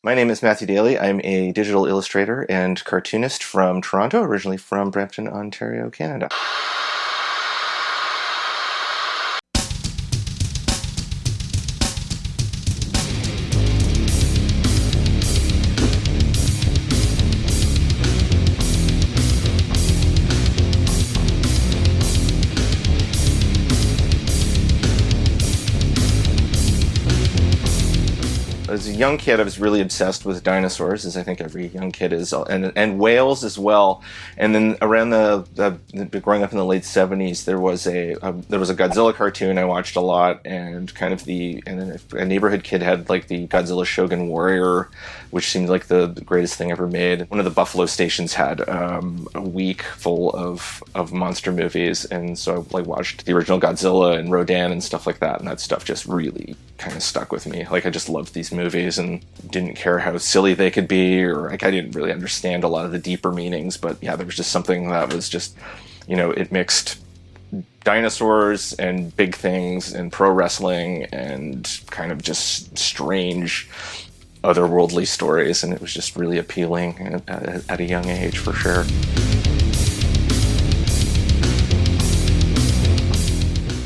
My name is Matthew Daley. I'm a digital illustrator and cartoonist from Toronto, originally from Brampton, Ontario, Canada. As a young kid, I was really obsessed with dinosaurs, as I think every young kid is, and whales as well. And then around growing up in the late '70s, there was a Godzilla cartoon I watched a lot, and then a neighborhood kid had like the Godzilla Shogun Warrior, which seemed like the greatest thing ever made. One of the Buffalo stations had a week full of monster movies, and so I watched the original Godzilla and Rodan and stuff like that, and that stuff just really kind of stuck with me. Like, I just loved these movies and didn't care how silly they could be, or like I didn't really understand a lot of the deeper meanings, but yeah, there was just something that was just, it mixed dinosaurs and big things and pro wrestling and kind of just strange otherworldly stories, and it was just really appealing at a young age, for sure.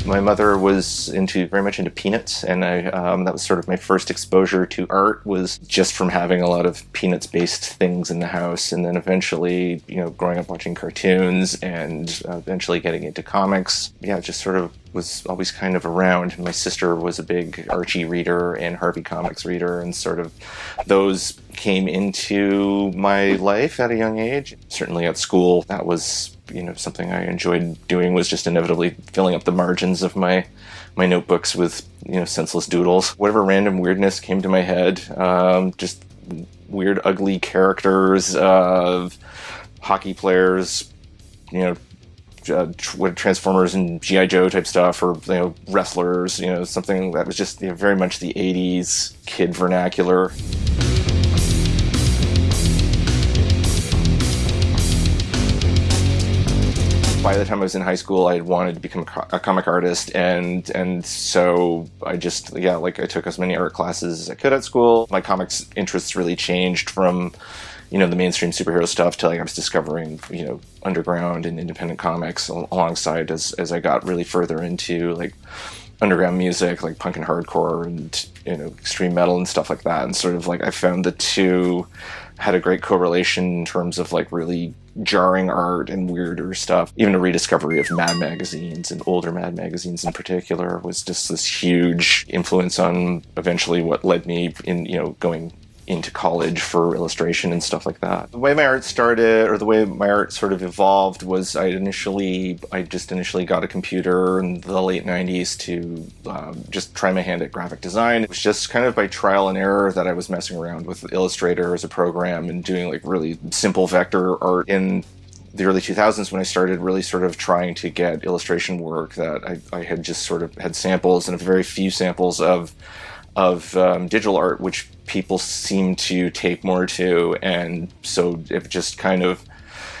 My mother was very much into Peanuts, and that was sort of my first exposure to art, was just from having a lot of Peanuts-based things in the house, and then eventually, growing up watching cartoons and eventually getting into comics. Yeah, it just sort of was always kind of around. My sister was a big Archie reader and Harvey Comics reader, and sort of those came into my life at a young age. Certainly at school, that was something I enjoyed doing, was just inevitably filling up the margins of my notebooks with, senseless doodles. Whatever random weirdness came to my head, just weird, ugly characters of hockey players, Transformers and G.I. Joe type stuff, or, wrestlers, something that was just very much the 80s kid vernacular. By the time I was in high school, I had wanted to become a comic artist, and so I just, I took as many art classes as I could at school. My comics interests really changed from, the mainstream superhero stuff to, I was discovering, underground and independent comics alongside as I got really further into, underground music, like punk and hardcore and, extreme metal and stuff like that. And sort of, I found the two had a great correlation in terms of, really jarring art and weirder stuff. Even a rediscovery of Mad magazines, and older Mad magazines in particular, was just this huge influence on eventually what led me in, going into college for illustration and stuff like that. The way my art started, or the way my art sort of evolved, was I just initially got a computer in the late 90s to just try my hand at graphic design. It was just kind of by trial and error that I was messing around with Illustrator as a program and doing really simple vector art. In the early 2000s, when I started really sort of trying to get illustration work, that I had just sort of had samples, and a very few samples of digital art, which people seem to take more to, and so it just kind of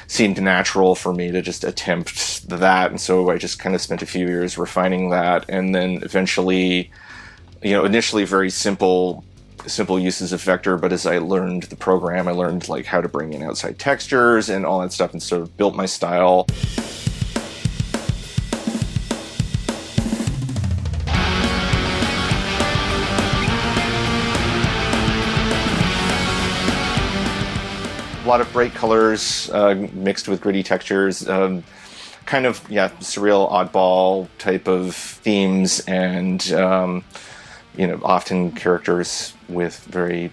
seemed natural for me to just attempt that. And so I just kind of spent a few years refining that, and then eventually, initially very simple uses of vector, but as I learned the program, I learned how to bring in outside textures and all that stuff, and sort of built my style. A lot of bright colors mixed with gritty textures, surreal, oddball type of themes, and often characters with very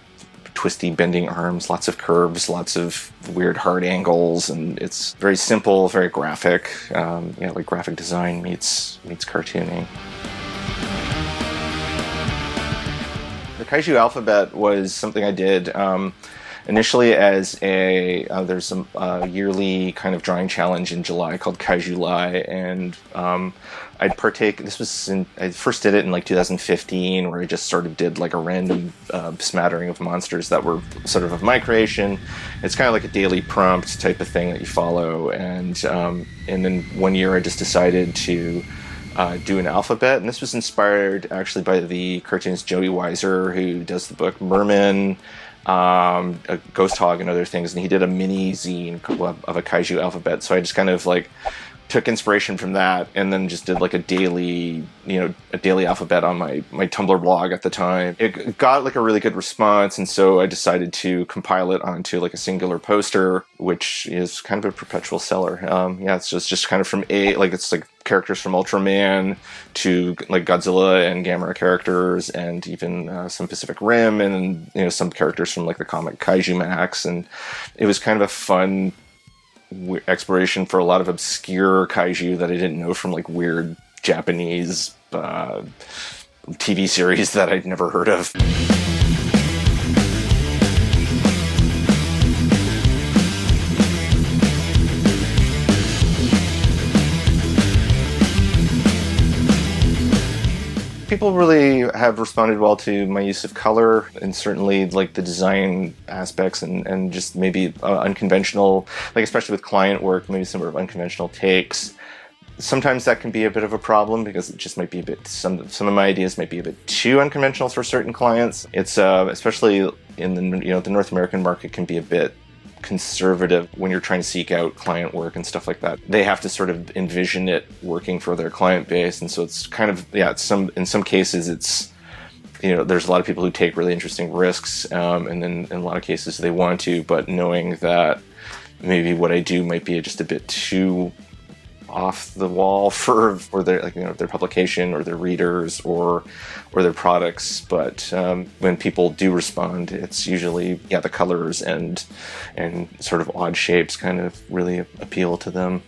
twisty, bending arms, lots of curves, lots of weird hard angles, and it's very simple, very graphic. Graphic design meets cartooning. The KAIJU alphabet was something I did initially as there's a yearly kind of drawing challenge in July called KAIJU July, and I'd partake. I first did it in 2015, where I just sort of did a random smattering of monsters that were sort of my creation. It's kind of like a daily prompt type of thing that you follow, and then one year I just decided to do an alphabet, and this was inspired actually by the cartoonist Joey Weiser, who does the book Merman. a Ghost Hog and other things, and he did a mini zine of a kaiju alphabet. So I just kind of like took inspiration from that, and then just did like a daily alphabet on my Tumblr blog at the time. It got like a really good response, and so I decided to compile it onto like a singular poster, which is kind of a perpetual seller. It's just kind of from it's like characters from Ultraman to like Godzilla and Gamera characters, and even some Pacific Rim, and some characters from like the comic Kaiju Max, and it was kind of a fun exploration for a lot of obscure kaiju that I didn't know from like weird Japanese TV series that I'd never heard of. People really have responded well to my use of color, and certainly like the design aspects and just maybe unconventional, like especially with client work, maybe some sort of unconventional takes. Sometimes that can be a bit of a problem because it just might be a bit, some of my ideas might be a bit too unconventional for certain clients. It's especially in the North American market can be a bit conservative when you're trying to seek out client work and stuff like that. They have to sort of envision it working for their client base, and so it's kind of in some cases it's there's a lot of people who take really interesting risks, and then in a lot of cases they want to, but knowing that maybe what I do might be just a bit too off the wall for their their publication or their readers or their products. But when people do respond, it's usually the colors and sort of odd shapes kind of really appeal to them.